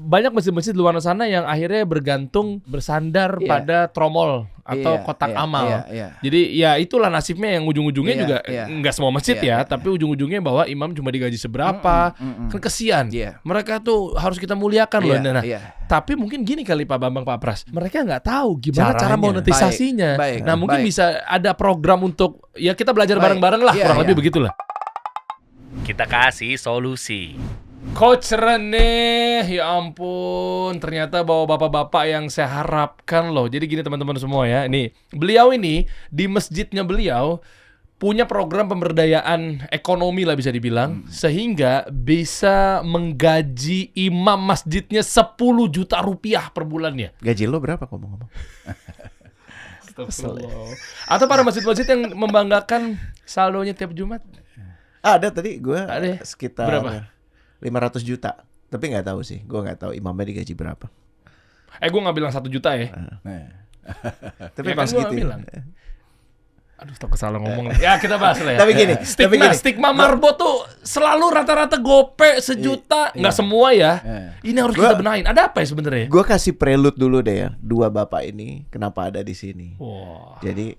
banyak masjid-masjid di luar sana yang akhirnya bergantung bersandar pada tromol atau kotak amal. Jadi ya itulah nasibnya yang ujung-ujungnya juga nggak semua masjid tapi ujung-ujungnya bahwa imam cuma digaji seberapa. Kan kesian. Mereka tuh harus kita muliakan loh. Tapi mungkin gini kali Pak Bambang, Pak Pras, mereka nggak tahu gimana cara monetisasinya. Nah mungkin bisa ada program untuk ya kita belajar bareng-bareng lah, kurang lebih begitulah. Kita kasih solusi. Coach Rene, ya ampun, ternyata bawa bapak-bapak yang saya harapkan loh. Jadi gini teman-teman semua ya, beliau ini di masjidnya beliau punya program pemberdayaan ekonomi lah bisa dibilang, sehingga bisa menggaji imam masjidnya 10 juta rupiah per bulannya. Gaji lo berapa ngomong-ngomong? Atau para masjid-masjid yang membanggakan saldonya tiap Jumat? Ada tadi gue sekitar berapa? 500 juta. Tapi nggak tahu sih, gue nggak tahu imamnya digaji berapa. Gue nggak bilang 1 juta ya. Tapi pas gitu. Aduh, takut salah ngomong. Ya kita bahas lah ya. Tapi gini, stigma marbot tuh selalu rata-rata gope sejuta. Nggak semua ya. Ini harus kita benahin. Ada apa ya sebenarnya? Gue kasih prelude dulu deh ya. Dua bapak ini kenapa ada di sini. Jadi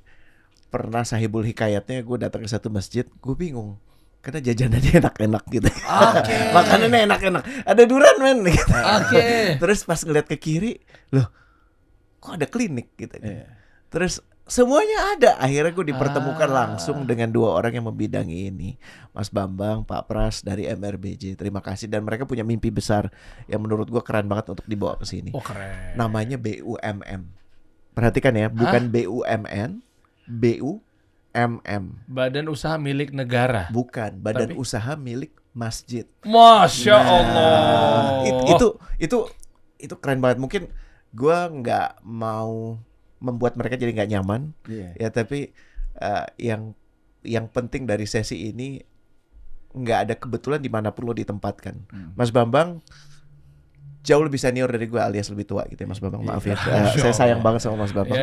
pernah sahibul hikayatnya gue datang ke satu masjid, gue bingung. Karena jajanannya enak-enak gitu. Makanannya enak-enak. Ada durian men gitu. Terus pas ngeliat ke kiri, loh kok ada klinik gitu. Terus semuanya ada. Akhirnya gue dipertemukan langsung dengan dua orang yang membidangi ini, Mas Bambang, Pak Pras dari MRBJ. Terima kasih. Dan mereka punya mimpi besar yang menurut gue keren banget untuk dibawa ke sini. Keren. Namanya BUMM. Perhatikan ya, bukan BUMN, BUMM. Badan Usaha Milik Negara. Bukan, Badan Usaha Milik Masjid. Masya Allah. Itu keren banget. Mungkin gue nggak mau membuat mereka jadi nggak nyaman, ya tapi yang penting dari sesi ini nggak ada kebetulan dimanapun lo ditempatkan. Mas Bambang jauh lebih senior dari gue alias lebih tua gitu ya Mas Bambang, maaf ya. Saya sayang banget sama Mas Bambang.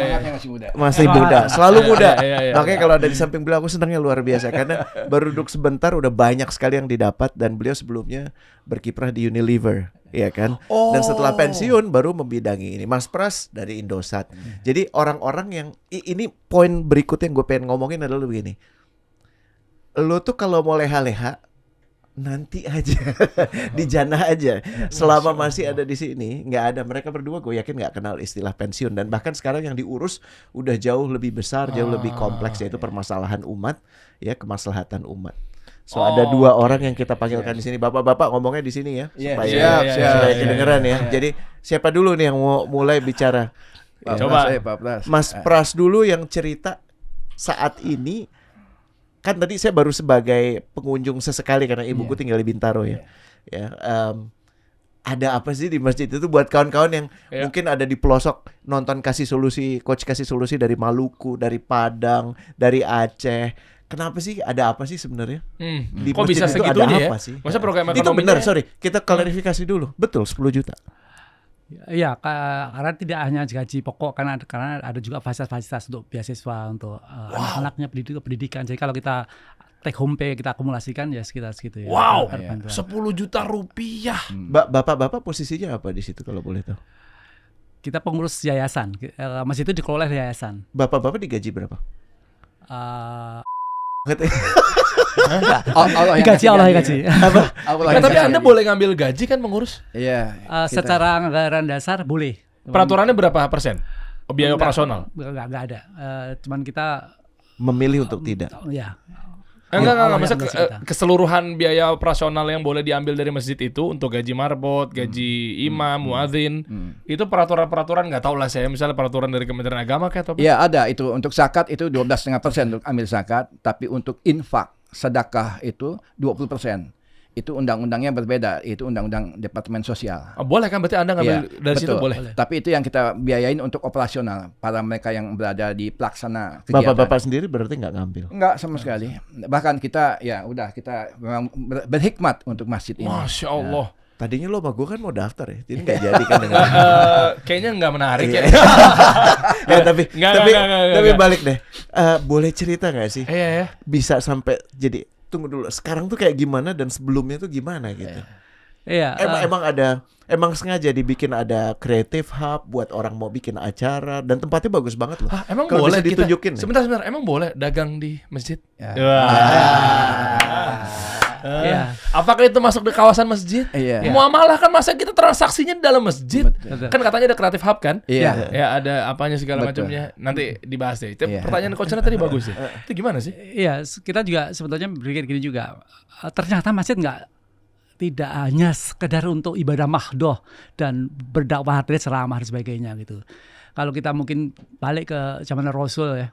Masih muda, selalu muda. Makanya kalau ada di samping beliau aku senangnya luar biasa karena baru duduk sebentar udah banyak sekali yang didapat dan beliau sebelumnya berkiprah di Unilever, ya kan? Dan setelah pensiun baru membidangi ini. Mas Pras dari Indosat. Jadi orang-orang yang ini poin berikutnya yang gue pengen ngomongin adalah begini. Lo tuh kalau mau leha-leha nanti aja, dijana aja. Selama masih ada di sini, nggak ada. Mereka berdua gue yakin nggak kenal istilah pensiun. Dan bahkan sekarang yang diurus udah jauh lebih besar, jauh lebih kompleks, yaitu permasalahan umat, ya kemaslahatan umat. So ada dua orang yang kita panggilkan di sini. Bapak-bapak ngomongnya di sini ya, supaya kedengeran ya. Jadi siapa dulu nih yang mau mulai bicara? Coba Mas Pras dulu yang cerita saat ini. Kan tadi saya baru sebagai pengunjung sesekali karena ibuku tinggal di Bintaro ya. Ada apa sih di masjid itu buat kawan-kawan yang mungkin ada di pelosok nonton coach kasih solusi dari Maluku, dari Padang, dari Aceh. Kenapa sih? Ada apa sih sebenarnya? Di kok bisa itu segitunya ada apa ya? sih? Masa program itu ekonominya? benar, kita klarifikasi dulu. Betul 10 juta. Ya, karena tidak hanya gaji pokok, karena ada juga fasilitas untuk beasiswa untuk anak-anaknya pendidikan. Jadi kalau kita take home pay kita akumulasikan ya sekitar segitu ya. Wow, 10 juta rupiah. Bapak-bapak posisinya apa di situ kalau boleh tahu? Kita pengurus yayasan. Masjid itu dikelola yayasan. Bapak-bapak digaji berapa? Allah yang gaji. Tapi Anda boleh ngambil gaji kan pengurus? Iya. Secara anggaran dasar boleh. Peraturannya berapa persen? Biaya operasional? Enggak ada. Cuman kita memilih untuk tidak. Ya. Enggak. Maksudnya keseluruhan biaya operasional yang boleh diambil dari masjid itu untuk gaji marbot, gaji imam, muadzin, itu peraturan-peraturan nggak tahu lah saya. Misalnya peraturan dari Kementerian Agama kayak atau apa? Ya ada itu untuk zakat itu 12,5% untuk ambil zakat, tapi untuk infak sedekah itu 20%. Itu undang-undangnya berbeda, itu undang-undang Departemen Sosial. Boleh kan berarti Anda ngambil dari situ boleh. Tapi itu yang kita biayain untuk operasional para mereka yang berada di pelaksana kegiatan. Bapak-bapak sendiri berarti nggak ngambil? Nggak sama sekali. Bahkan kita kita memang berhikmat untuk masjid ini. Masya Allah. Tadinya lo sama gue kan mau daftar ya, jadi nggak jadi kan dengan kayaknya nggak menarik ya. Tapi balik deh. Boleh cerita nggak sih? Iya. Bisa sampai jadi tunggu dulu. Sekarang tuh kayak gimana dan sebelumnya tuh gimana gitu? Iya. Emang sengaja dibikin ada creative hub buat orang mau bikin acara dan tempatnya bagus banget loh. Emang Kalau boleh bisa ditunjukin. Sebentar, emang boleh dagang di masjid? Ya. Iya. Apakah itu masuk di kawasan masjid? Iya. Muamalah kan masa kita transaksinya di dalam masjid? Betul. Kan katanya ada creative hub kan? Iya. Ya ada apanya segala Betul. macamnya. Nanti dibahas deh. Iya. Pertanyaan coachnya tadi bagus ya. Itu gimana sih? Iya, kita juga sebetulnya berpikir gini juga. Ternyata masjid tidak hanya sekedar untuk ibadah mahdoh dan berdakwah hadis ceramah dan sebagainya gitu. Kalau kita mungkin balik ke zaman Rasul ya,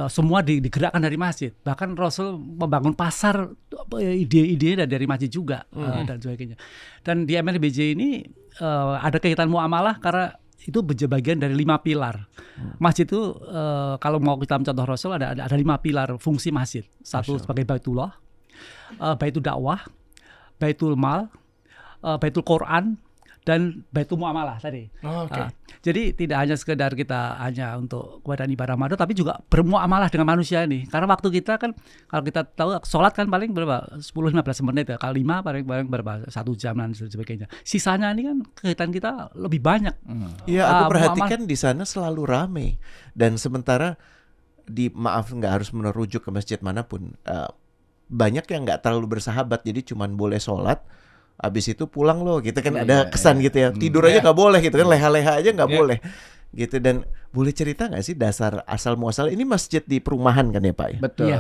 semua digerakkan dari masjid. Bahkan Rasul membangun pasar, ide-ide dari masjid juga dan sebagainya. Dan di MLBJ ini ada kegiatan muamalah karena itu bagian dari 5 pilar. Masjid itu kalau mau kita contoh Rasul ada 5 pilar fungsi masjid. Satu sebagai Baitullah, Baitul Dakwah, Baitul Mal, Baitul Quran, dan Baitul Muamalah tadi. Jadi tidak hanya sekedar kita hanya untuk kepada ibadah mahdoh, tapi juga bermuamalah dengan manusia ini. Karena waktu kita kan, kalau kita tahu sholat kan paling berapa 10-15 menit ya. Kali 5 paling berapa 1 jam dan sebagainya. Sisanya ini kan kegiatan kita lebih banyak. Iya, aku perhatikan di sana selalu ramai. Dan sementara maaf nggak harus merujuk ke masjid manapun. Banyak yang nggak terlalu bersahabat, jadi cuman boleh sholat. Abis itu pulang loh gitu kan, ada kesan gitu ya, tidur aja nggak boleh gitu kan, leha-leha aja nggak boleh gitu. Dan boleh cerita nggak sih dasar asal muasal ini masjid di perumahan kan ya Pak ya? Betul.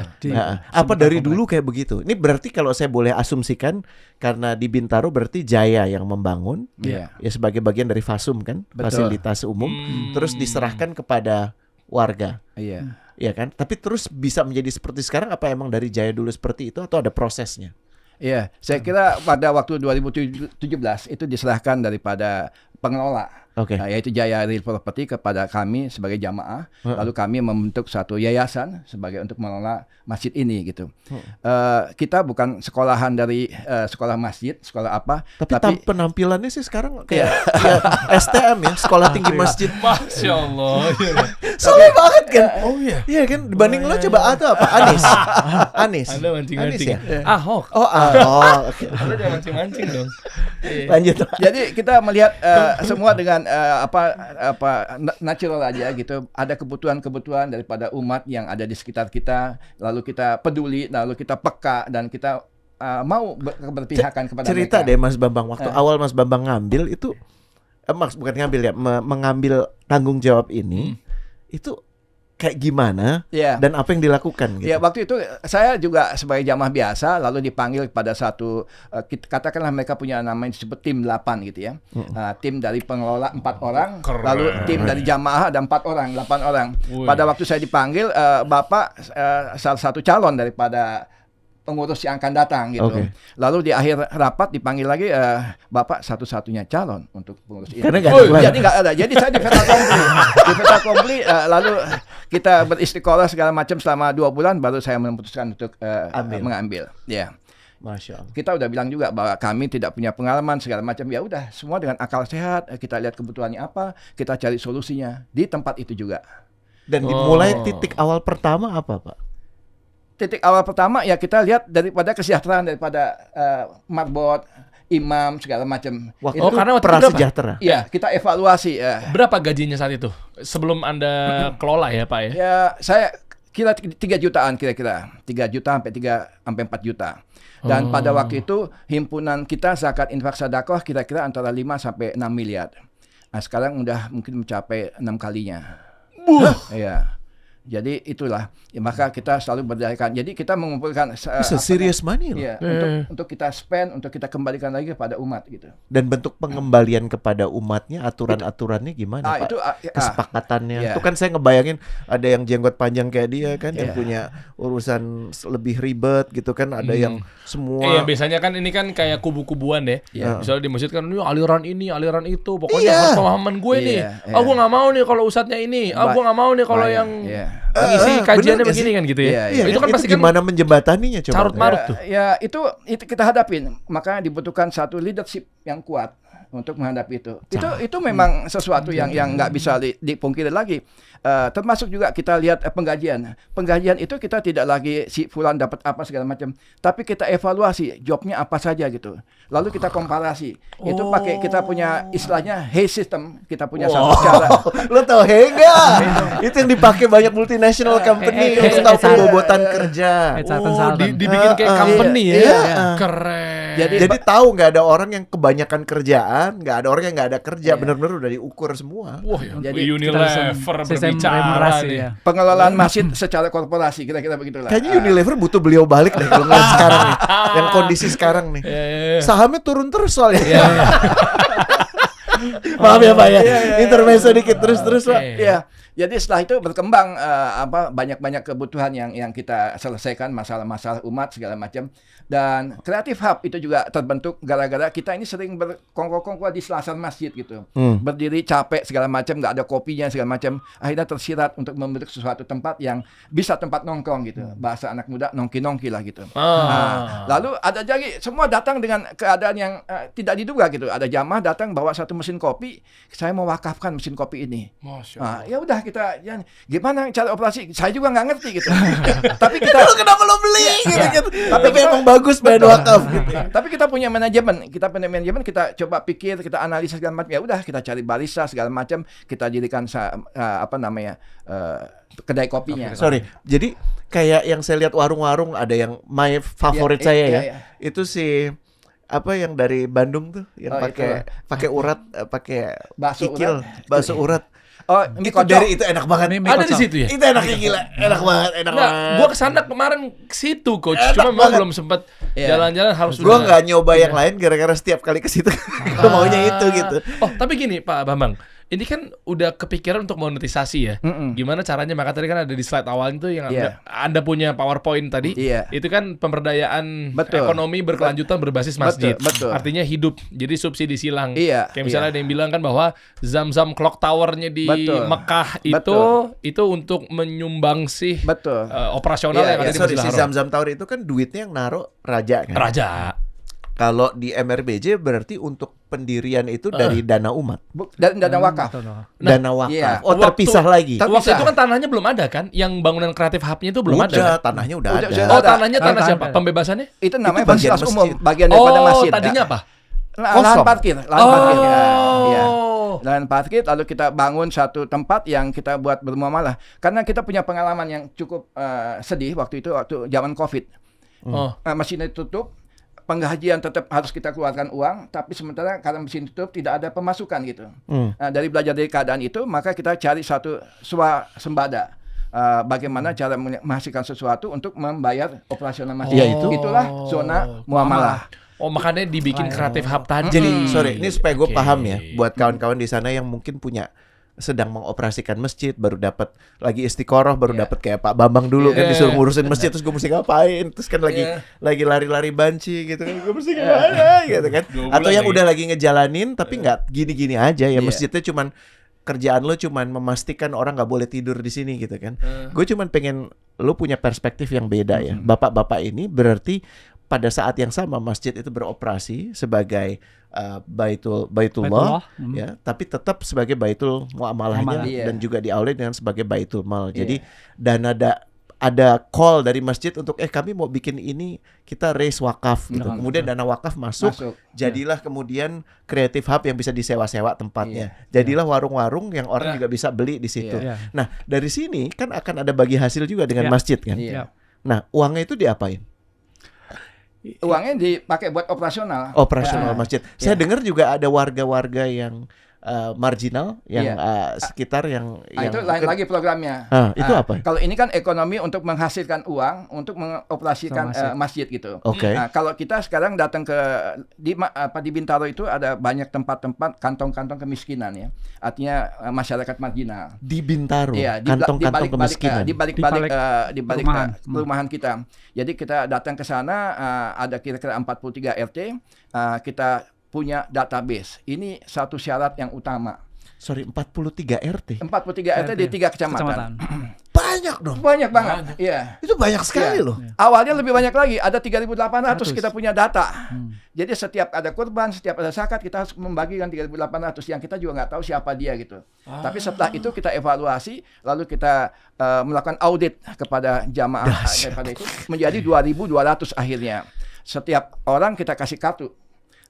Apa dari dulu kayak begitu? Ini berarti kalau saya boleh asumsikan karena di Bintaro berarti Jaya yang membangun ya sebagai bagian dari Fasum kan, fasilitas umum, terus diserahkan kepada warga. Iya kan? Tapi terus bisa menjadi seperti sekarang, apa emang dari Jaya dulu seperti itu atau ada prosesnya? Iya, saya kira pada waktu 2017 itu diserahkan daripada pengelola, yaitu Jaya Real Property kepada kami sebagai jamaah. Lalu kami membentuk satu yayasan sebagai untuk mengelola masjid ini gitu. Kita bukan sekolahan dari sekolah masjid, sekolah apa. Tapi penampilannya sih sekarang kayak STM ya, Sekolah Tinggi Masjid. Masya Allah. Salah banget kan? Oh iya. Iya kan? Dibanding lo coba atau apa? Anies. Anda mancing-mancing ya? Ahok. Oh Ahok. Anda jangan mancing-mancing dong. Lanjut. Jadi kita melihat semua dengan natural aja gitu. Ada kebutuhan-kebutuhan daripada umat yang ada di sekitar kita. Lalu kita peduli, lalu kita peka, dan kita mau berpihakan kepada cerita mereka. Deh Mas Bambang, waktu awal Mas Bambang ngambil itu bukan ngambil ya, mengambil tanggung jawab ini itu kayak gimana dan apa yang dilakukan gitu. Ya, waktu itu saya juga sebagai jamaah biasa lalu dipanggil pada satu katakanlah mereka punya namanya disebut tim 8 gitu ya. Tim dari pengelola 4 orang, lalu tim dari jamaah ada 4 orang, 8 orang. Pada waktu saya dipanggil, Bapak salah satu calon daripada pengurus yang akan datang gitu. Lalu di akhir rapat dipanggil lagi, Bapak satu-satunya calon untuk pengurus ini. Karena jadi nggak ada. Jadi saya di fait accompli. Lalu kita beristiqoroh segala macam selama 2 bulan, baru saya memutuskan untuk mengambil. Ya. Masya Allah. Kita udah bilang juga bahwa kami tidak punya pengalaman segala macam. Ya udah, semua dengan akal sehat. Kita lihat kebutuhannya apa, kita cari solusinya di tempat itu juga. Dan dimulai titik awal pertama apa Pak? Titik awal pertama ya kita lihat daripada kesejahteraan daripada marbot, imam segala macam. Karena prasejahtera. Iya, kita evaluasi. Berapa gajinya saat itu sebelum Anda kelola ya Pak ya? Ya, saya kira 3 jutaan kira-kira. 3 juta sampai 4 juta. Dan pada waktu itu himpunan kita zakat infak sedekah kira-kira antara 5 sampai 6 miliar. Nah, sekarang udah mungkin mencapai 6 kalinya. Iya. Jadi itulah, ya, maka kita selalu berdasarkan. Jadi kita mengumpulkan serious money loh. Ya, untuk kita spend, untuk kita kembalikan lagi kepada umat gitu. Dan bentuk pengembalian kepada umatnya, aturan-aturannya gimana Pak? Itu, kesepakatannya. Itu kan saya ngebayangin ada yang jenggot panjang kayak dia kan, yang punya urusan lebih ribet gitu kan, ada yang semua. Iya, biasanya kan ini kan kayak kubu-kubuan deh. Misalnya di masjid kan ini aliran itu, pokoknya pemahaman gue nih. Gue nggak mau nih kalau ustadznya ini. Gue nggak mau nih kalau yang ngisi kajiannya begini kan gitu ya. Itu kan pasti gimana menjembataninya coba. Carut marut tuh. Ya itu kita hadapin. Makanya dibutuhkan satu leadership yang kuat. untuk menghadapi itu. Itu memang sesuatu yang nggak bisa dipungkiri lagi. Termasuk juga kita lihat penggajian. Penggajian itu kita tidak lagi si fulan dapat apa segala macam, tapi kita evaluasi jobnya apa saja gitu. Lalu kita komparasi. Itu pakai kita punya istilahnya Hay system. Kita punya satu cara. Lo tau Hay nggak? Itu yang dipakai banyak multinational company untuk tahu pembobotan kerja. Dibikin kayak company ya. Keren. Jadi tahu nggak ada orang yang kebanyakan kerjaan, nggak ada orang yang nggak ada kerja, benar-benar udah diukur semua. Wah, jadi Unilever berbicara nih. Ya. Pengelolaan masjid secara korporasi kira-kira begitulah. Kayaknya Unilever butuh beliau balik deh kalau ngeliat sekarang nih, yang kondisi sekarang nih. Sahamnya turun terus soalnya. Maaf ya Pak ya, intermezzo dikit terus Pak. Iya. Jadi setelah itu berkembang banyak-banyak kebutuhan yang kita selesaikan, masalah-masalah umat segala macam. Dan Creative Hub itu juga terbentuk gara-gara kita ini sering berkongkol-kongkol di selasar masjid gitu. Berdiri capek segala macam, nggak ada kopinya segala macam. Akhirnya tersirat untuk membentuk sesuatu tempat yang bisa tempat nongkrong gitu. Bahasa anak muda nongki-nongki lah gitu. Nah, lalu ada lagi semua datang dengan keadaan yang tidak diduga gitu. Ada jamaah datang bawa satu mesin kopi, saya mau wakafkan mesin kopi ini. Nah, ya udah kita gimana cara operasi? Saya juga nggak ngerti gitu. Tapi kita Kenapa lo beli? Gitu. Tapi emang bagus bahan wakaf gitu. Tapi kita punya manajemen, kita coba pikir, kita analisa segala macam. Ya udah kita cari barista segala macam, kita jadikan kedai kopinya. Sorry, jadi kayak yang saya lihat warung-warung ada yang my favorit saya ya. Itu si apa yang dari Bandung tuh yang pakai urat, pakai kikil, bakso urat. Oh, itu dari itu enak banget. Ada di situ ya? Itu enaknya gila, enak banget. Gua kesana kemarin ke situ coach, cuma memang belum sempat jalan-jalan harus. Gua nggak nyoba yang lain gara-gara setiap kali ke situ gua maunya itu gitu. Oh, tapi gini Pak Bambang, ini kan udah kepikiran untuk monetisasi ya. Gimana caranya? Maka tadi kan ada di slide awal itu yang Anda punya PowerPoint tadi. Itu kan pemberdayaan ekonomi berkelanjutan berbasis masjid. Betul. Artinya hidup. Jadi subsidi silang. Kayak misalnya ada yang bilang kan bahwa Zamzam Clock Tower-nya di Mekah itu untuk menyumbangsi operasional yang ada di Masjidil Haram. Si Zamzam Tower itu kan duitnya yang naruh raja kan. Raja. Kalau di MRBJ berarti untuk pendirian itu dari dana umat. Dan dana wakaf. Dana wakaf. Oh, terpisah lagi. Waktu itu kan tanahnya belum ada kan? Yang bangunan Creative Hub-nya itu belum ada. Udah, tanahnya udah ada. Oh, tanah siapa? Pembebasannya? Itu namanya fasilitas umum, bagian daripada masjid. Oh, tadinya apa? Lahan parkir. Lahan parkir, lalu kita bangun satu tempat yang kita buat bermuamalah. Karena kita punya pengalaman yang cukup sedih waktu zaman Covid. Mesinnya tutup. Penggajian tetap harus kita keluarkan uang, tapi sementara karena mesin tutup tidak ada pemasukan gitu. Nah, dari belajar dari keadaan itu, maka kita cari satu swasembada. Bagaimana cara menghasilkan sesuatu untuk membayar operasional masjid. Itulah zona muamalah. Oh, makanya dibikin Creative Hub tadi. Jadi, sorry, ini supaya gue paham ya, buat kawan-kawan di sana yang mungkin sedang mengoperasikan masjid, baru dapat lagi istiqoroh, baru dapat kayak Pak Bambang dulu kan disuruh ngurusin masjid, terus gue mesti ngapain, terus kan lagi lari-lari banci gitu kan, gue mesti gimana gitu kan, atau yang udah lagi ngejalanin tapi nggak gini-gini aja ya, masjidnya cuman kerjaan lo cuman memastikan orang nggak boleh tidur di sini gitu kan. Gue cuman pengen lo punya perspektif yang beda ya. Bapak-bapak ini berarti pada saat yang sama masjid itu beroperasi sebagai Baitullah ya, tapi tetap sebagai Baitul Muamalahnya dan juga diawali dengan sebagai Baitul Mal. Jadi ada call dari masjid untuk kami mau bikin ini, kita raise wakaf gitu. Kemudian dana wakaf masuk. Jadilah kemudian Creative Hub yang bisa disewa-sewa tempatnya. Jadilah warung-warung yang orang juga bisa beli di situ. Nah, dari sini kan akan ada bagi hasil juga dengan masjid kan. Nah, uangnya itu diapain? Uangnya dipakai buat operasional masjid. Saya dengar juga ada warga-warga yang marginal yang sekitar yang itu lain lagi programnya. Itu apa? Kalau ini kan ekonomi untuk menghasilkan uang untuk mengoperasikan masjid gitu. Nah, kalau kita sekarang datang ke di Bintaro itu ada banyak tempat-tempat kantong-kantong kemiskinan ya. Artinya masyarakat marginal. Di Bintaro. Iya, kantong-kantong kemiskinan. Di balik perumahan kita. Jadi kita datang ke sana, ada kira-kira 43 RT, kita punya database. Ini satu syarat yang utama. Sorry, 43 RT. 43 RT di 3 kecamatan. banyak dong. Banyak banget. Iya. Itu banyak sekali loh. Awalnya lebih banyak lagi, ada 3.800 kita punya data. Jadi setiap ada kurban, setiap ada zakat kita harus membagikan 3.800 yang kita juga nggak tahu siapa dia gitu. Tapi setelah itu kita evaluasi, lalu kita melakukan audit kepada jamaah daripada itu menjadi 2.200 akhirnya. Setiap orang kita kasih kartu,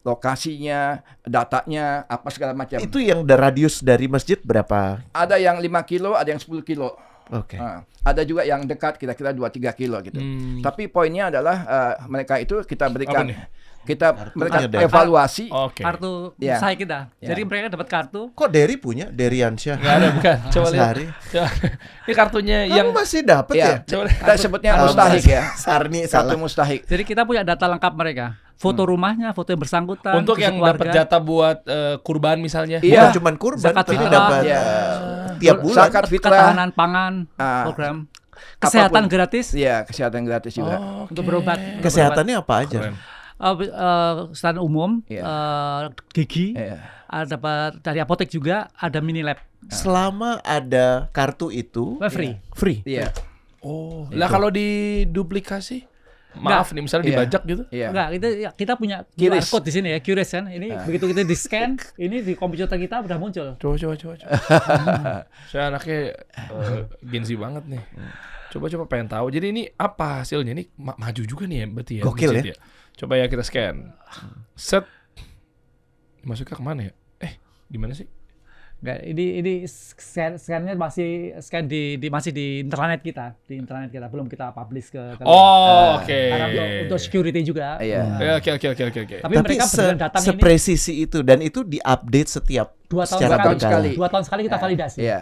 lokasinya, datanya, apa segala macam. Itu yang radius dari masjid berapa? Ada yang 5 kilo, ada yang 10 kilo. Oke. Ada juga yang dekat kira-kira 2-3 kilo gitu. Tapi poinnya adalah mereka itu kita berikan, kita berikan evaluasi. Kartu Ya. saya kita. Jadi mereka dapat kartu. Kok Derry punya? Derry Ansyah. Nggak ada, bukan. Coba lihat. Sehari. Coba. Ini kartunya Kamu yang masih dapat ya? coba Kita sebutnya mustahik ya. Sarni Kartu salah. mustahik. Jadi kita punya data lengkap mereka. Foto rumahnya, foto yang bersangkutan. untuk foto yang keluarga. dapat jatah buat kurban misalnya. Iya. Bukan cuma kurban, Zakat tapi fitrah. dapat Iya. tiap bulan. Zakat fitrah. Ketahanan pangan program. Kesehatan Apapun. gratis Iya, kesehatan gratis juga. untuk berobat. Kesehatannya apa aja? Keren. Kesehatan umum, Iya. gigi, Iya. ada dapat dari apotek juga, ada mini lab, Selama ada kartu itu free. free. Iya. Oh, lah kalau diduplikasi, maaf nih misalnya Iya. dibajak gitu. Iya. Enggak, kita punya QR QRIS. code di sini ya, QRIS kan. Ini begitu kita di scan, ini di komputer kita udah muncul. Coba. Saya anaknya Gen Z banget nih. Coba pengen tahu. Jadi ini apa hasilnya? Ini maju juga nih ya berarti ya. Gokil masjid ya. Coba ya kita scan. Set. Masuknya kemana ya? Di mana sih? Enggak, ini scan-nya masih scan masih di internet kita, belum kita publish ke Oh, oke. karena untuk security juga. Iya. Oke. Tapi Tapi mereka benar datang ini sepresisi itu dan itu diupdate setiap 2 tahun secara sekali. berkala. 2 tahun sekali kita validasi. Iya.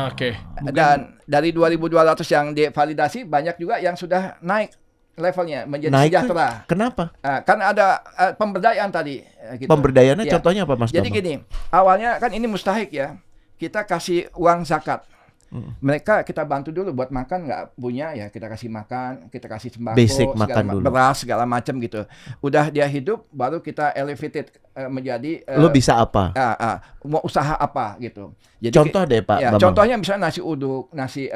Oke. Dan dari 2.200 yang divalidasi banyak juga yang sudah naik levelnya menjadi Naik tuh sejahtera. kenapa? Kan ada pemberdayaan tadi. Gitu. Pemberdayaannya Iya. contohnya apa Mas Jadi Bambang? gini, awalnya kan ini mustahik ya. Kita kasih uang zakat. Mereka kita bantu dulu buat makan, nggak punya ya kita kasih makan, kita kasih sembako, Basic makan dulu. beras segala macam gitu. Udah dia hidup, baru kita elevated menjadi. Lo bisa apa? Mau usaha apa gitu. Jadi Contoh deh Pak ya, Bambang. contohnya misalnya nasi uduk, nasi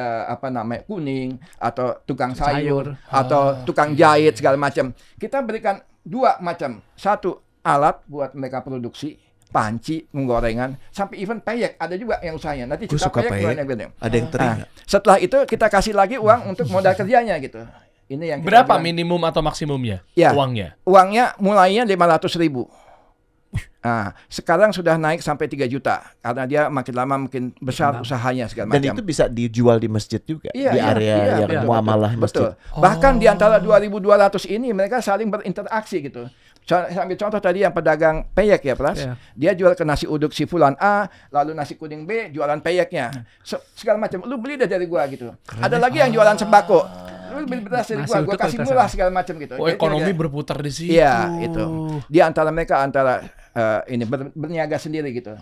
kuning, atau tukang sayur, atau tukang jahit segala macam. Kita berikan 2 macam. 1 alat buat mereka produksi, panci, penggorengan, sampai even peyek ada juga yang usahanya. Nanti Gue kita suka peyek. gede. Ada yang teri nggak? Setelah itu kita kasih lagi uang untuk modal kerjanya gitu. Ini yang kita Berapa bilang. minimum atau maksimumnya Ya. uangnya? Uangnya mulainya 500.000. Sekarang sudah naik sampai 3 juta karena dia makin lama makin besar usahanya segala Dan macam. itu bisa dijual di masjid juga Iya, di iya, area iya, yang betul, muamalah betul. masjid. Bahkan di antara 2.200 ini mereka saling berinteraksi gitu. Sambil contoh tadi yang pedagang peyek ya, Pras. Iya. Dia jual ke nasi uduk si fulan A, lalu nasi kuning B, jualan peyeknya. Segala macam. Lu beli deh dari gua gitu. Ada lagi yang jualan sembako. Lu beli beras dari Nasi gua uduk kasih kalau murah segala macam gitu. Oh, Jadi ekonomi dia- berputar di situ. Iya, itu. Di antara mereka ini berniaga sendiri gitu.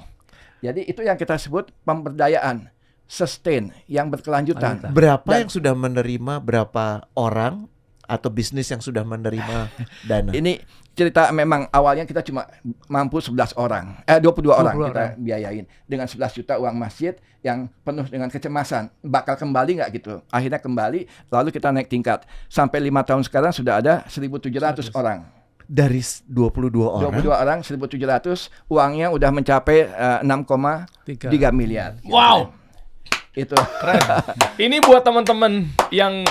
Jadi itu yang kita sebut pemberdayaan sustain yang berkelanjutan. Berapa yang sudah menerima, berapa orang atau bisnis yang sudah menerima dana? Ini cerita memang awalnya kita cuma mampu 11 orang. 22 orang 22 kita orang. biayain dengan 11 juta uang masjid yang penuh dengan kecemasan. Bakal kembali nggak gitu. Akhirnya kembali, lalu kita naik tingkat. Sampai 5 tahun sekarang sudah ada 1.700 orang. Dari 22 orang. 22 orang, 1.700. Uangnya udah mencapai 6,3 miliar. Gitu. Wow. Itu. Ini buat teman-teman yang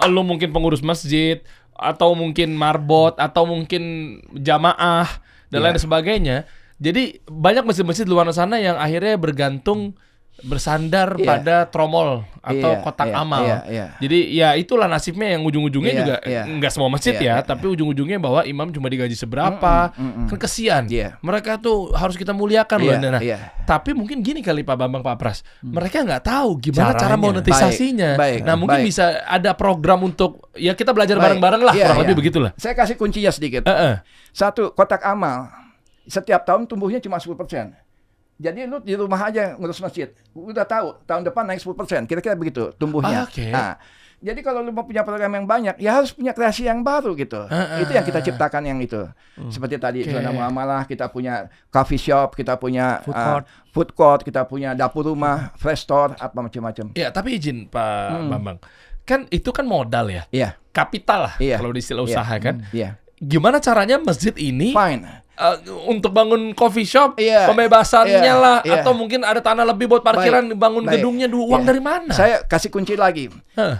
lu mungkin pengurus masjid atau mungkin marbot atau mungkin jamaah dan lain sebagainya. Jadi banyak masjid-masjid luar sana yang akhirnya bergantung bersandar Iya. pada tromol atau Iya, kotak iya, amal. iya. Jadi ya itulah nasibnya yang ujung-ujungnya Iya, juga iya. nggak semua masjid Iya, ya, iya. tapi ujung-ujungnya bahwa imam cuma digaji seberapa, kan kesian. Iya. Mereka tuh harus kita muliakan loh. Iya, Nah, iya. tapi mungkin gini kali Pak Bambang, Pak Pras, mereka nggak tahu gimana cara Caranya. monetisasinya. Baik, Nah mungkin baik. bisa ada program untuk ya kita belajar Baik. bareng-bareng lah, Iya, kurang iya. lebih begitulah. Saya kasih kuncinya sedikit. 1, kotak amal. Setiap tahun tumbuhnya cuma 10%. Jadi lu di rumah aja ngurus masjid. Udah tahu, tahun depan naik 10%. Kira-kira begitu tumbuhnya. Oke. Nah, Jadi kalau lu mau punya program yang banyak, ya harus punya kreasi yang baru gitu. Itu yang kita ciptakan yang itu. Seperti tadi zona muamalah, kita punya coffee shop, kita punya food court, kita punya dapur rumah, fresh store, apa macam-macam. Ya, tapi izin Pak Bambang. Kan itu kan modal ya. Iya. Kapital lah kalau di istilah usaha kan. Gimana caranya masjid ini untuk bangun coffee shop, pembebasannya lah, atau mungkin ada tanah lebih buat parkiran, bangun gedungnya, uang dari mana? Saya kasih kunci lagi.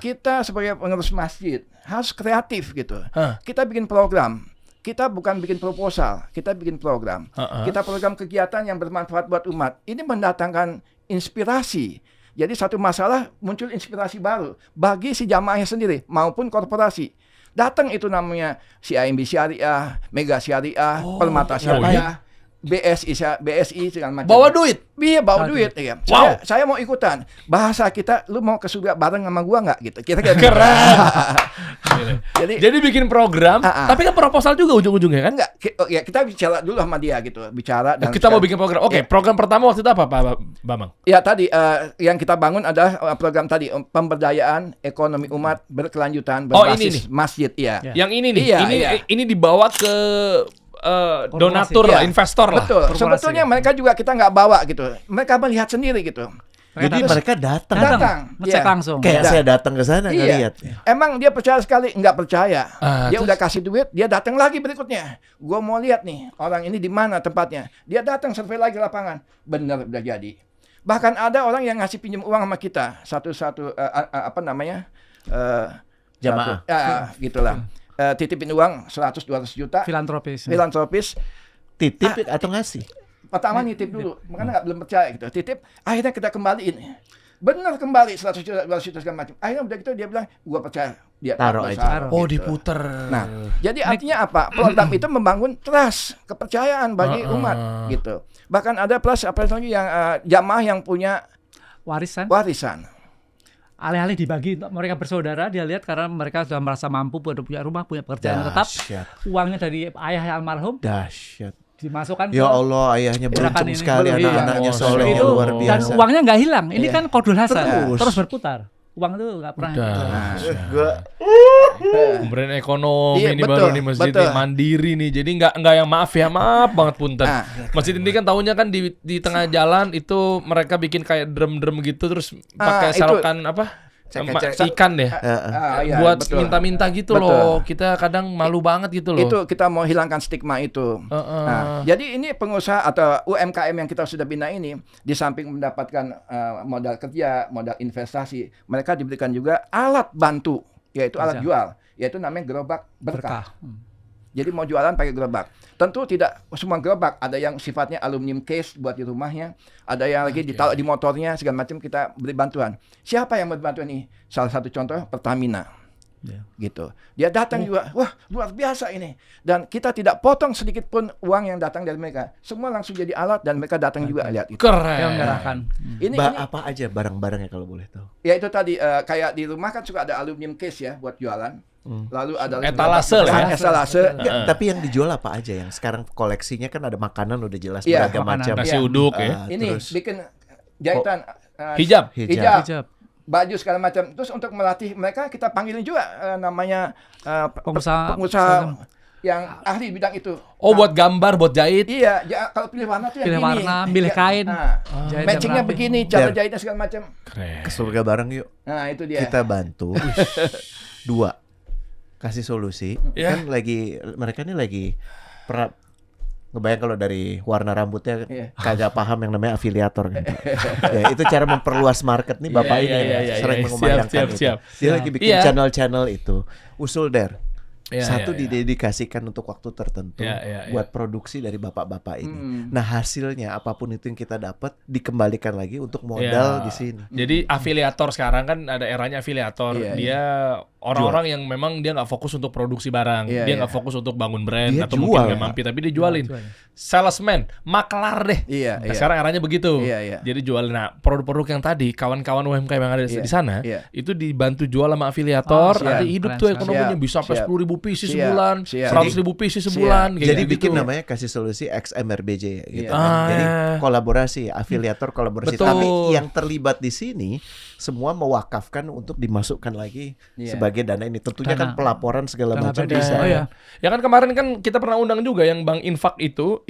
Kita sebagai pengurus masjid harus kreatif gitu. Kita bikin program. Kita bukan bikin proposal, kita bikin program. Kita program kegiatan yang bermanfaat buat umat. Ini mendatangkan inspirasi. Jadi satu masalah muncul inspirasi baru bagi si jamaahnya sendiri maupun korporasi. Datang itu namanya CIMB Syariah, Mega Syariah, Permata Syariah, BSI segala macam. Bawa duit? Iya, bawa duit. Iya. Saya mau ikutan. Bahasa kita, lu mau ke surga bareng sama gua nggak gitu? Kira-kira keren. Jadi bikin program, tapi kan proposal juga ujung-ujungnya kan? Enggak. Ya kita bicara dulu sama dia gitu, bicara. Dan kita mau bikin program. Oke, program pertama waktu itu apa, Pak Bambang? Ya tadi yang kita bangun adalah program tadi pemberdayaan ekonomi umat berkelanjutan berbasis masjid. Iya. Yang ini nih. Ini dibawa ke donatur lah, investor lah. Betul. Sebetulnya mereka juga kita nggak bawa gitu. Mereka melihat sendiri gitu. Jadi mereka datang. Ngecek langsung. Kayak saya datang ke sana ngelihat. Emang dia percaya sekali? Nggak percaya. Dia udah kasih duit, dia datang lagi berikutnya. Gua mau lihat nih orang ini di mana tempatnya. Dia datang survei lagi lapangan. Bener udah jadi. Bahkan ada orang yang ngasih pinjam uang sama kita. Satu-satu jamaah. Gitulah. Titipin uang 100-200 juta. Filantropis. Titip atau ngasih? Pertama nitip dulu, makanya belum percaya gitu. Titip, akhirnya kita kembaliin. Benar kembali 100 juta, 200 juta segala macam. Akhirnya udah gitu dia bilang, gua percaya. Dia taruh aja. Oh, gitu. diputer. Nah, jadi artinya apa? Program itu membangun trust, kepercayaan bagi umat gitu. Bahkan ada plus apa lagi yang jamaah yang punya warisan. Alih-alih dibagi untuk mereka bersaudara, dia lihat karena mereka sudah merasa mampu, punya rumah, punya pekerjaan tetap, uangnya dari ayah almarhum, dimasukkan. Ya Allah, ayahnya beruntung sekali, anak-anaknya soleh luar biasa. Dan uangnya nggak hilang. Ini kan qardul hasan, terus berputar. Uang itu nggak pernah. Kemudian ekonomi ini baru nih masjid ini mandiri nih. Jadi nggak yang maaf banget punten. Masjid ini kan tahunya kan di tengah jalan itu mereka bikin kayak drum gitu terus pakai selokan ikan deh. Buat minta-minta gitu loh. Kita kadang malu banget gitu loh. Itu kita mau hilangkan stigma itu. Jadi ini pengusaha atau UMKM yang kita sudah bina ini, di samping mendapatkan modal kerja, modal investasi, mereka diberikan juga alat bantu, yaitu alat jual, yaitu namanya gerobak berkah. Jadi mau jualan pakai gerobak. Tentu tidak semua gerobak, ada yang sifatnya aluminium case buat di rumahnya, ada yang lagi ditaruh di motornya segala macam, kita beri bantuan. Siapa yang membantu ini? Salah satu contoh Pertamina. Gitu. Dia datang juga, wah luar biasa ini. Dan kita tidak potong sedikit pun uang yang datang dari mereka. Semua langsung jadi alat dan mereka datang juga lihat itu. Keren. Ini apa aja barang-barangnya kalau boleh tahu? Ya itu tadi kayak di rumah kan suka ada aluminium case ya buat jualan. Lalu ada etalase. Tapi yang dijual apa aja? Yang sekarang koleksinya kan ada makanan udah jelas beragam macam. Nasi uduk ya. Ini bikin jahitan hijab. Baju segala macam. Terus untuk melatih mereka kita panggilin juga namanya pengusaha yang ahli bidang itu. Oh, buat gambar, buat jahit. Iya, kalau pilih warna tuh yang pilih gini. Warna, pilih kain. Matchingnya begini, cara jahitnya segala macam. Keren. Ke surga bareng yuk. Nah, itu dia. Kita bantu. 2. Kasih solusi. Kan mereka ini lagi ngebayang kalau dari warna rambutnya kagak paham yang namanya afiliator kan. Ya, itu cara memperluas market nih Bapak ini sering mengumandangkan itu. Dia lagi bikin channel-channel itu. Usul didedikasikan untuk waktu tertentu buat produksi dari bapak-bapak ini. Nah, hasilnya apapun itu yang kita dapat dikembalikan lagi untuk modal di sini. Jadi afiliator sekarang kan ada eranya afiliator. Dia orang-orang yang memang dia nggak fokus untuk produksi barang, dia nggak fokus untuk bangun brand dia atau jual, mungkin nggak mampir, tapi dia jualin. Salesman, maklar deh. Sekarang eranya begitu. Jadi jualin. Nah, produk-produk yang tadi kawan-kawan UMKM yang ada di sana itu dibantu jual sama afiliator, nanti hidup tuh ekonominya bisa sampai 10.000 1000 PC sebulan, Siap. 100.000 PC sebulan. Kayak Jadi gitu. bikin namanya kasih solusi XMRBJ gitu. Iya. Jadi kolaborasi, afiliator kolaborasi. Betul. Tapi yang terlibat di sini semua mewakafkan untuk dimasukkan lagi sebagai dana ini. Tentunya kan pelaporan segala macam bisa. Oh ya. Ya kan kemarin kan kita pernah undang juga yang Bank Infak itu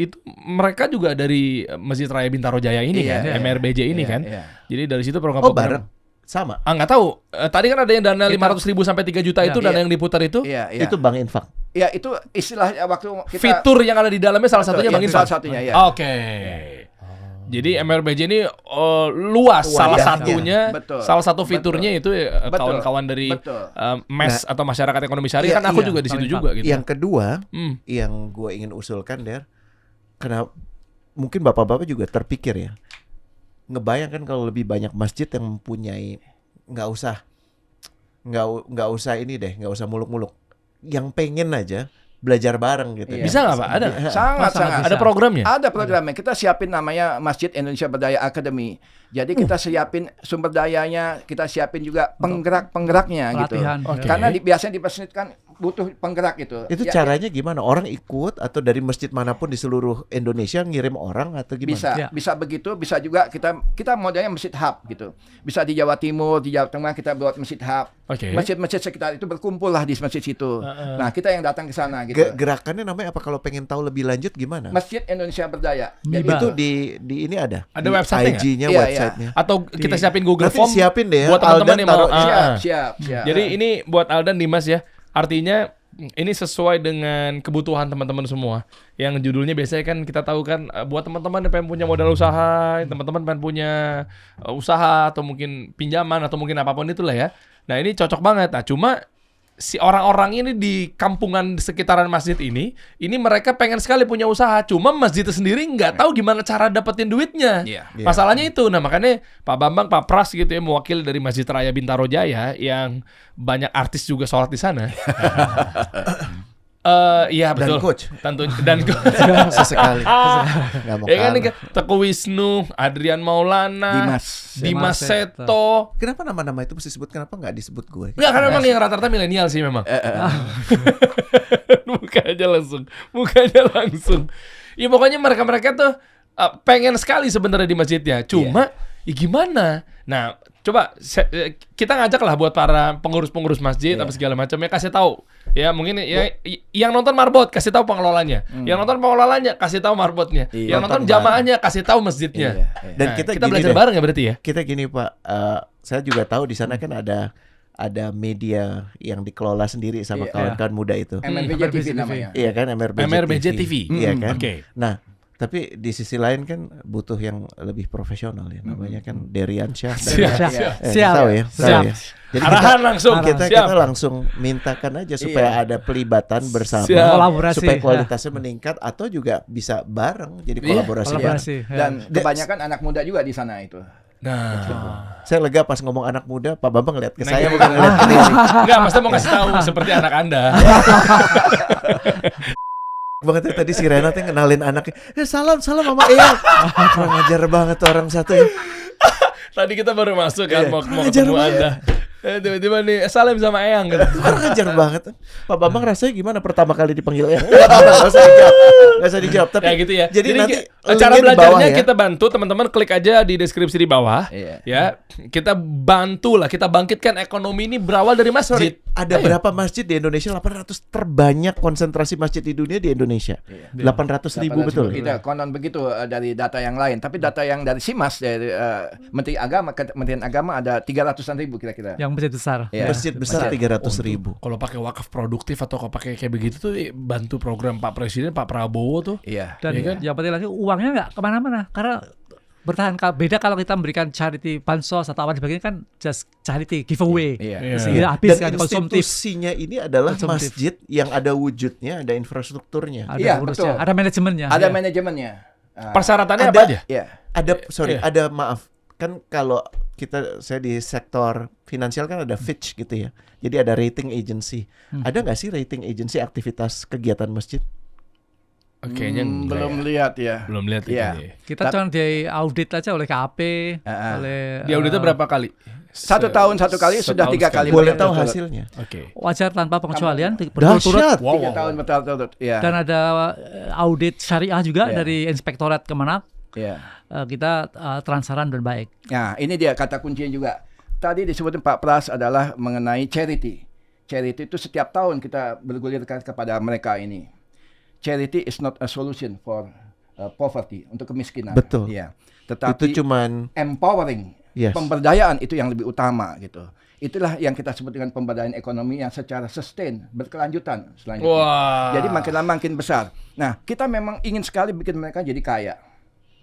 mereka juga dari Masjid Raya Bintaro Jaya ini kan, MRBJ ini kan. Jadi dari situ program Bareng sama. Nggak tahu. Tadi kan ada yang dana 500.000 sampai 3 juta itu dana yang diputar itu. Itu Bank Infak. Ya itu istilahnya waktu kita Fitur yang ada di dalamnya salah satunya Bank Infak. Salah satunya ya. Oke. Jadi MRBJ ini luas salah satunya, salah satu fiturnya itu kawan-kawan dari MES atau Masyarakat Ekonomi Syariah kan aku juga di situ juga gitu. Yang kedua, yang gue ingin usulkan karena mungkin bapak-bapak juga terpikir ya, ngebayangkan kalau lebih banyak masjid yang mempunyai nggak usah ini deh, nggak usah muluk-muluk, yang pengen aja belajar bareng gitu. Bisa nggak Pak? Ada? Sangat. Ada programnya? Ada programnya. Kita siapin namanya Masjid Indonesia Berdaya Academy. Jadi kita siapin sumber dayanya, kita siapin juga penggerak-penggeraknya gitu. Karena biasanya di masjid kan butuh penggerak gitu. Itu caranya gimana? Orang ikut atau dari masjid manapun di seluruh Indonesia ngirim orang atau gimana? Bisa begitu, bisa juga kita modelnya masjid hub gitu. Bisa di Jawa Timur, di Jawa Tengah kita buat masjid hub. Masjid-masjid sekitar itu berkumpul lah di masjid situ. Nah, kita yang datang ke sana gitu. Gerakannya namanya apa kalau pengen tahu lebih lanjut gimana? Masjid Indonesia Berdaya. Jadi itu di ini ada. Ada website-nya? IG-nya, website-nya. Atau kita siapin Google Form. Siapin deh buat teman-teman yang mau. Siap. Jadi ini buat Aldan, Dimas ya. Artinya ini sesuai dengan kebutuhan teman-teman semua. Yang judulnya biasanya kan kita tahu kan buat teman-teman yang pengen punya modal usaha, teman-teman pengen punya usaha atau mungkin pinjaman atau mungkin apapun itulah ya. Nah, ini cocok banget. Nah, cuma si orang-orang ini di kampungan sekitaran masjid ini mereka pengen sekali punya usaha, cuma masjid itu sendiri nggak tahu gimana cara dapetin duitnya. Masalahnya itu. Nah, makanya Pak Bambang, Pak Pras gitu ya, mewakili dari Masjid Raya Bintaro Jaya yang banyak artis juga sholat di sana. Iya betul. Dan coach. Sesekali. Ya kan Teguh Wisnu, Adrian Maulana, Dimas Seto. Kenapa nama-nama itu mesti disebut? Kenapa nggak disebut gue? Nggak, karena memang yang rata-rata milenial sih memang. Mukanya langsung. Ya pokoknya mereka tuh pengen sekali sebenarnya di masjidnya. Cuma ya gimana? Nah, coba kita ngajak lah buat para pengurus-pengurus masjid apa segala macamnya, kasih tahu. Ya mungkin ya yang nonton marbot kasih tahu pengelolanya. Yang nonton pengelolanya kasih tahu marbotnya. Yang nonton jamaahnya kasih tahu masjidnya. Dan kita belajar bareng ya berarti ya. Kita gini Pak, saya juga tahu di sana kan ada media yang dikelola sendiri sama kawan-kawan muda itu. MRBJ TV namanya. Iya kan, MRBJ TV. Iya kan. Nah, tapi di sisi lain kan butuh yang lebih profesional ya. Namanya kan Derian Syah. Siap. Tahu ya. Jadi arahan langsung. Kita langsung mintakan aja supaya ada pelibatan bersama, supaya kualitasnya meningkat atau juga bisa bareng jadi kolaborasi. Dan kebanyakan anak muda juga di sana itu. Nah, saya lega pas ngomong anak muda, Pak Bambang ngeliat ke saya bukan ngeliat ke Neri. Enggak, maksudnya mau ngasih tahu seperti anak Anda. Banget tadi si Renat yang kenalin anaknya. Salam Mama Eyang. Kurang ajar banget tuh orang satu ya. Tadi kita baru masuk kan mau ketemu Anda. Tiba-tiba nih salam sama Eyang gitu. Kurang ajar banget. Pak Bambang rasanya gimana pertama kali dipanggil Eyang? Gak usah dijawab. Tapi ya gitu ya. Jadi nanti cara belajarnya kita bantu teman-teman, klik aja di deskripsi di bawah. Ya, kita bantu lah, kita bangkitkan ekonomi ini berawal dari masjid. Ada berapa masjid di Indonesia? 800 terbanyak konsentrasi masjid di dunia di Indonesia. 800.000 betul. Kita konon begitu dari data yang lain. Tapi data yang dari SIMAS dari Kementerian Agama ada 300-an ribu kira-kira. Yang masjid besar. Masjid besar 300.000. Kalau pakai wakaf produktif atau kalau pakai kayak begitu tuh bantu program Pak Presiden, Pak Prabowo tuh. Iya. Dan yang penting lagi uangnya nggak kemana-mana karena bertahan. Beda kalau kita memberikan charity bansos atau apa sebagainya kan just charity giveaway. Sehingga habis kan konsumtif. Institusinya ini adalah masjid yang ada wujudnya, ada infrastrukturnya. Ada urusnya, ada manajemennya. Ada manajemennya. Persyaratannya apa aja? Ada maaf. Kan kalau saya di sektor finansial kan ada Fitch gitu ya. Jadi ada rating agency. Ada nggak sih rating agency aktivitas kegiatan masjid? Kayaknya belum lihat ya. Belum lihat ya. Ya. Kita cuma di audit aja oleh KAP, oleh di auditnya berapa kali? 1 tahun 1 kali sudah 3 kali. Boleh tahu hasilnya? Oke. Wajar tanpa pengecualian berturut-turut. Dahsyat. 3 tahun berturut-turut. Ya. Dan ada audit syariah juga Ya. dari Inspektorat Kemenak. Ya. Kita transparan dan baik. Nah, ini dia kata kuncinya juga. Tadi disebutin Pak Pras adalah mengenai charity. Charity itu setiap tahun kita bergulirkan kepada mereka ini. Charity is not a solution for poverty, untuk kemiskinan. Betul. Ya. Tetapi Itu cuman empowering, Yes. pemberdayaan itu yang lebih utama gitu. Itulah yang kita sebut dengan pemberdayaan ekonomi yang secara sustain, berkelanjutan selanjutnya. Wah. Jadi makin lama makin besar. Nah, kita memang ingin sekali bikin mereka jadi kaya.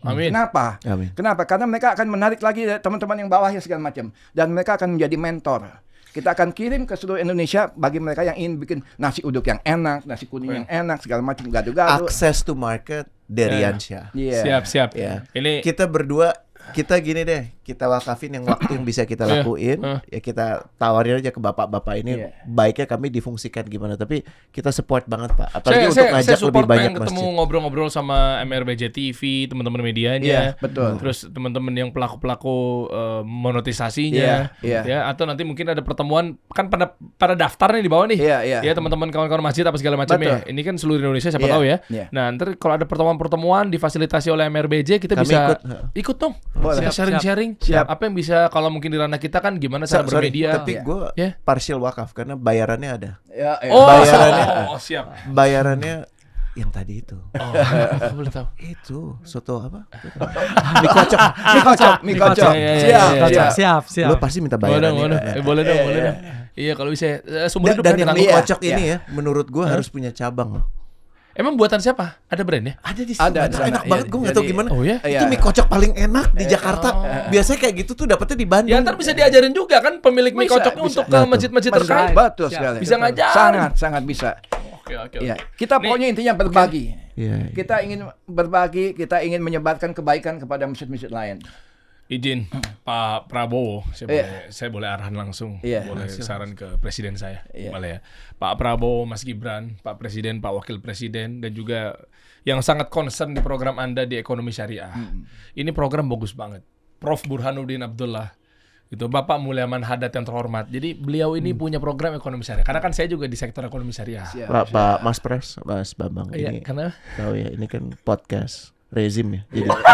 Amin. Kenapa? Amin. Kenapa? Karena mereka akan menarik lagi teman-teman yang bawah ya segala macam. Dan mereka akan menjadi mentor. Kita akan kirim ke seluruh Indonesia bagi mereka yang ingin bikin nasi uduk yang enak, nasi kuning yang enak, segala macam, gado-gado. Access to market dari Yansyah. Iya. Siap. Ya. Ini Kita berdua, kita gini deh, kita wakafin yang waktu yang bisa kita lakuin, ya kita tawarin aja ke bapak-bapak ini, Iya. baiknya kami difungsikan gimana, tapi kita support banget Pak, apalagi untuk saya ngajak lebih support banyak pengen ketemu masjid. ngobrol-ngobrol sama MRBJ TV, teman-teman medianya. Iya, betul. Terus teman-teman yang pelaku-pelaku monetisasinya, Iya, iya. ya, atau nanti mungkin ada pertemuan, kan pada daftar nih di bawah nih. Iya, iya. Ya teman-teman kawan-kawan masjid apa segala macam ya. Betul. Ini kan seluruh Indonesia siapa Iya, tahu ya. iya. Nah, ntar kalau ada pertemuan-pertemuan difasilitasi oleh MRBJ, kita Kami bisa ikut. dong. Boleh. Kita sharing-sharing. Siap. Apa yang bisa kalau mungkin di ranah kita kan gimana cara Sorry, bermedia. tapi Iya. gue Ya. partial wakaf karena bayarannya ada. Ya, ya. Oh, Bayarannya. siap. Bayarannya yang tadi itu. Oh, aku boleh tahu. Itu soto apa? Mie kocok. Mie kocok. Iya, iya, iya. Siap. Lo pasti minta Boleh bayarannya. dong, boleh. Ya. Boleh dong, boleh dong. Iya, kalau bisa sumber hidup Dan kan yang ditanggung. mie Iya, kocok ini ya, menurut gue harus punya cabang loh. Emang buatan siapa? Ada brandnya? Ada di Ada, sini. ada. Enak Iya, banget, gue nggak tahu jadi- gimana. Oh ya? Iya. Itu mie kocok paling enak di Jakarta. Biasanya kayak gitu tuh dapetnya di Bandung. Ya ntar bisa diajarin juga kan pemilik mie Bisa, kocoknya bisa. untuk ke masjid-masjid terkait. Betul Siap. sekali. Bisa ngajar. Sangat bisa. Oke. Ya, kita pokoknya intinya berbagi. Iya. Kita ingin berbagi, kita ingin menyebarkan kebaikan kepada masjid-masjid lain. Izin Pak Prabowo, Iya. saya boleh arahan langsung, Iya. boleh saran ke presiden saya, Iya. boleh ya. Pak Prabowo, Mas Gibran, Pak Presiden, Pak Wakil Presiden, dan juga yang sangat concern di program Anda di ekonomi syariah. Ini program bagus banget. Prof Burhanuddin Abdullah, gitu, Bapak Mulyaman Haddad yang terhormat. Jadi beliau ini punya program ekonomi syariah. Karena kan saya juga di sektor ekonomi syariah. Siap. Pak Mas Pres, Mas Bambang Iya, ini karena tahu ya, ini kan podcast rezim ya.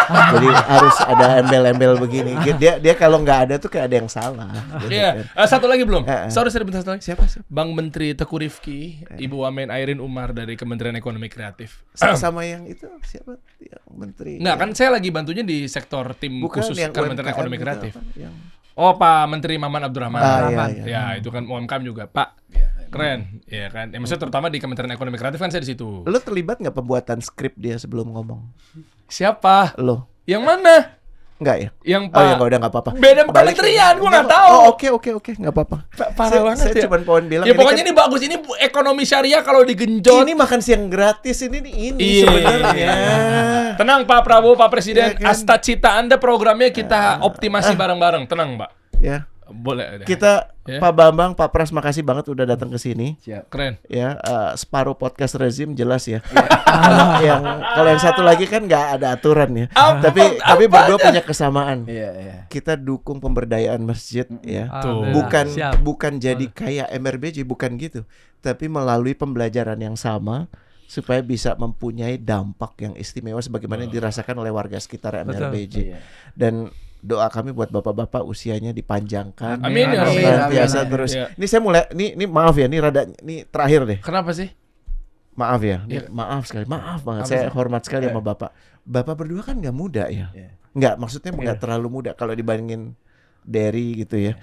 Jadi harus ada embel-embel begini. Dia kalau nggak ada tuh kayak ada yang salah. Gitu Iya, kan. satu lagi belum. Eh. Sorry, bentar satu lagi. Siapa? Bang Menteri Teguh Rifki, Ibu Wamen Airin Umar dari Kementerian Ekonomi Kreatif. Sama yang itu siapa? Yang menteri. Nggak, kan saya lagi bantunya di sektor tim Bukan khusus yang Kementerian UMKM Ekonomi itu Kreatif. apa? Yang Oh, Pak Menteri Maman Abdurrahman. iya. Ya, itu kan UMKM juga, Pak. Keren, ya kan. Ya, maksudnya terutama di Kementerian Ekonomi Kreatif kan saya di situ. Lo terlibat nggak pembuatan skrip dia sebelum ngomong? Siapa? Lo Yang mana? nggak ya? Yang Oh ya Pak. nggak, udah nggak apa-apa. Beda Balik. kementerian, gua nggak Nggak, tahu. Oh oke nggak apa-apa. Parah banget Saya ya. cuma pohon bilang. Ya pokoknya kan- ini bagus. Ini ekonomi syariah kalau digenjot. ini makan siang gratis ini Iya. sebenarnya. Tenang Pak Prabowo, Pak Presiden. Iya kan? Asta cita Anda programnya kita optimasi bareng-bareng. Tenang, Mbak. Ya. Boleh. deh. Kita Ya. Pak Bambang, Pak Pras, makasih banget udah datang ke sini. Siap. Keren. Ya, separuh podcast rezim jelas ya. Kalau yang satu lagi kan nggak ada aturan ya. Tapi berdua punya kesamaan. Iya. Kita dukung pemberdayaan masjid ya. Tuh. Alhamdulillah. Bukan jadi kayak MRBJ, bukan gitu. Tapi melalui pembelajaran yang sama supaya bisa mempunyai dampak yang istimewa sebagaimana yang dirasakan oleh warga sekitar MRBJ. Iya. Dan doa kami buat bapak-bapak usianya dipanjangkan. Amin, ya Amin, Rabbi. Biasa amin. terus. Iya. Ini saya mulai ini maaf ya, ini terakhir deh. Kenapa sih? Maaf ya. Iya. Maaf sekali. Maaf banget. Apa Saya sih? hormat sekali sama Bapak. Bapak berdua kan nggak muda ya. Iya. Nggak, maksudnya nggak terlalu muda kalau dibandingin Derry gitu ya.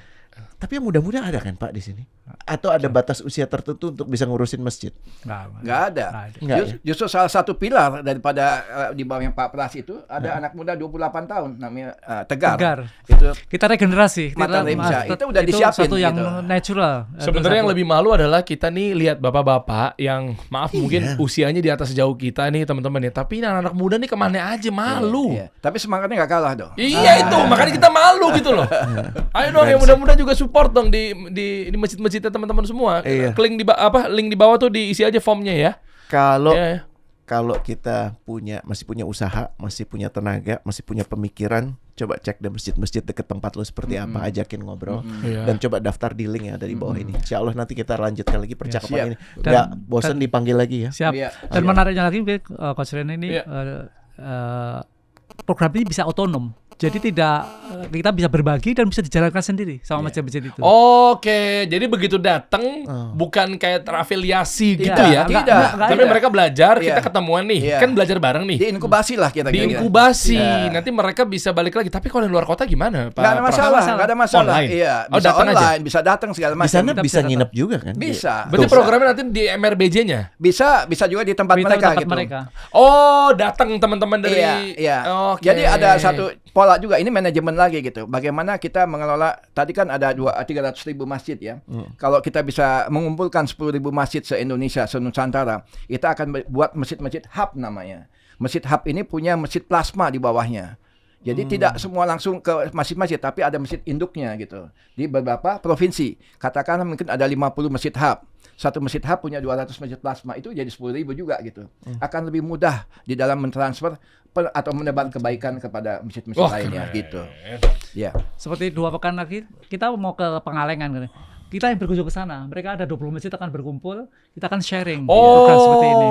Tapi yang muda-muda ada kan Pak di sini? Atau ada batas usia tertentu untuk bisa ngurusin masjid? Nggak ada. Nggak ya? Justru salah satu pilar daripada di bawahnya Pak Pras itu ada anak muda 28 tahun namanya Tegar. Itu Kita regenerasi. Mata Rimsya. Itu udah disiapin satu yang gitu. natural. Sebenarnya yang lebih malu adalah kita nih lihat bapak-bapak yang maaf mungkin usianya di atas jauh kita nih teman-teman ya. Tapi anak-anak muda nih kemana aja malu. Iya. Tapi semangatnya nggak kalah dong. Iya itu makanya kita malu gitu loh. Ayo dong yang muda-muda juga support dong di masjid-masjidnya teman-teman semua. Iya. Link di bawah tuh diisi aja formnya ya. Kalau Ya. kalau kita masih punya usaha, masih punya tenaga, masih punya pemikiran, coba cek di masjid-masjid deket tempat lu seperti apa, ajakin ngobrol dan coba daftar di link ya dari bawah ini. Insya Allah nanti kita lanjutkan lagi percakapan ini. Nggak bosan dipanggil lagi ya. Siap. Dan menariknya lagi, Coach Ren ini program ini bisa otonom. Jadi tidak kita bisa berbagi dan bisa dijalankan sendiri sama masjid-masjid itu. Oke, jadi begitu datang bukan kayak terafiliasi gitu ya. Tidak. Tapi mereka belajar, kita ketemuan nih. Kan belajar bareng nih. Diinkubasi lah kita. Diinkubasi. Nanti mereka bisa balik lagi. Tapi kalau di luar kota gimana, Pak? Nggak ada masalah. Online. Iya, bisa datang online, aja. bisa datang segala macam. Di sana bisa nginep juga kan? Bisa. Berarti programnya nanti di MRBJ-nya? Bisa juga di tempat mereka gitu. Oh, datang teman-teman dari Jadi ada satu pola juga, ini manajemen lagi gitu. Bagaimana kita mengelola, tadi kan ada 300.000 masjid ya. Kalau kita bisa mengumpulkan 10.000 masjid se-Indonesia, se-Nusantara, kita akan buat masjid-masjid hub namanya. Masjid hub ini punya masjid plasma di bawahnya. Jadi tidak semua langsung ke masjid-masjid, tapi ada masjid induknya gitu. Di beberapa provinsi, katakanlah mungkin ada 50 masjid hub. Satu masjid hub punya 200 masjid plasma, itu jadi 10.000 juga gitu. Akan lebih mudah di dalam mentransfer atau menebar kebaikan kepada masjid-masjid lainnya gitu. Ya. Seperti 2 pekan lagi kita mau ke Pengalengan gitu. Kita yang berkunjung ke sana, mereka ada 20 masjid akan berkumpul, kita akan sharing program seperti ini.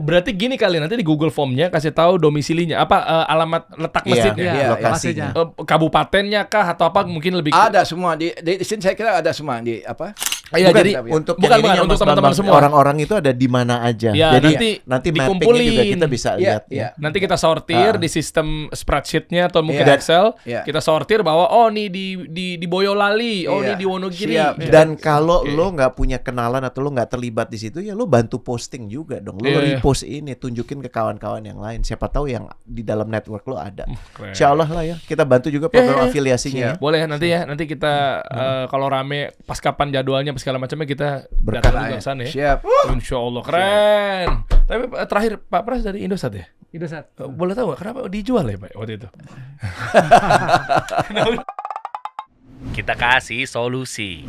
Berarti gini kali, nanti di Google Form-nya kasih tahu domisilinya, alamat letak masjidnya, lokasinya, kabupatennya kah atau apa mungkin lebih ada semua di sini, saya kira ada semua di apa? Iya, jadi untuk untuk teman-teman semua. Orang-orang itu ada di mana aja. Ya, jadi nanti mappingnya juga kita bisa lihat. Ya. Nanti kita sortir di sistem spreadsheet-nya atau mungkin Excel. Kita sortir bahwa nih di Boyolali, nih di Wonogiri. Dan kalau lo nggak punya kenalan atau lo nggak terlibat di situ, ya lo bantu posting juga dong. Lo repost ini, tunjukin ke kawan-kawan yang lain. Siapa tahu yang di dalam network lo ada. Insya Allah lah ya. Kita bantu juga program afiliasinya. Boleh nanti kita kalau rame pas kapan jadwalnya segala macamnya kita datang juga ke sana ya. Siap. Insya Allah keren. Tapi terakhir Pak Pras dari Indosat ya? Indosat. Boleh tahu kenapa dijual ya Pak waktu itu? Kita kasih solusi.